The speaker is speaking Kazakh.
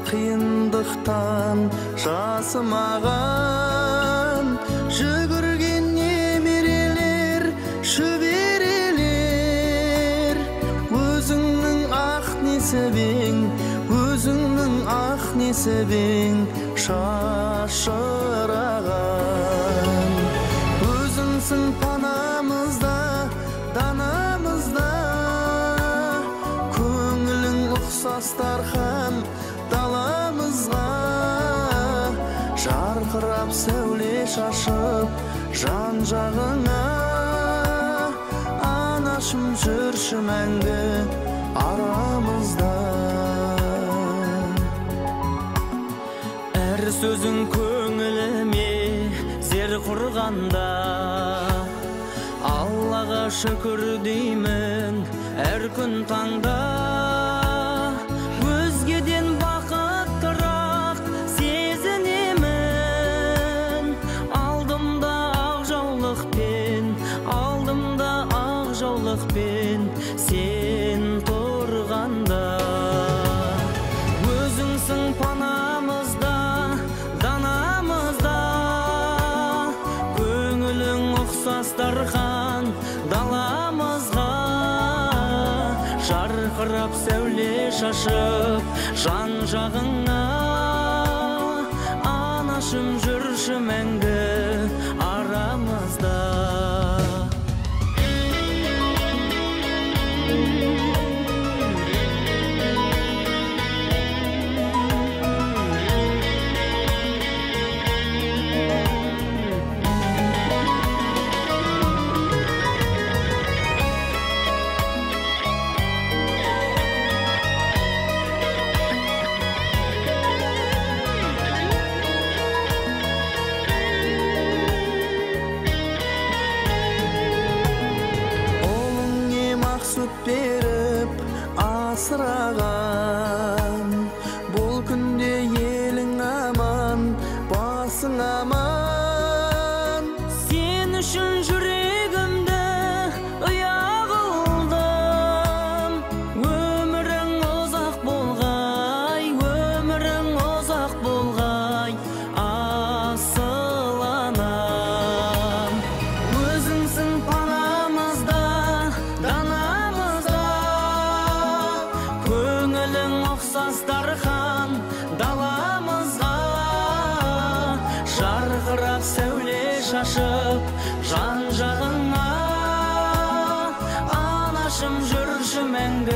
қиындықтан жасымаған, жүгірген немерелер, шөберелер. Өзіңнің ақ несібең, өзіңнің ақ несібең шашыраған. Өзіңсің панамызда, данамызда, көңілің ұқсас дархан даламызға. Жарқырап сәуле шашып жан жағыңа, анашым жүрші мәңгі арамызда. Әр сөзің көңіліме зер құрғанда, Аллаға шүкір деймін әр күн таңда. Өзгеден бақыттырақ сезінемін, алдымда ақ жаулықпен сен тұрғанда. Өзіңсің панамызда, данамызда, көңілің ұқсас дархан даламызға. Жарқырап сәуле шашып жан жағыңа, анашым жүрші мәңгі арамызда. Беріп асыраған, бұл күнде елің аман, басың аман. Сен үшін жүрегімді ұя қылдым, өмірің ұзақ болғай, өмірің ұзақ болғай, асыл анам. Өзіңсің панамызда, ұқсас дархан даламызға. Жарқырап сәуле шашып жан жағыңа, анашым жүрші мәңгі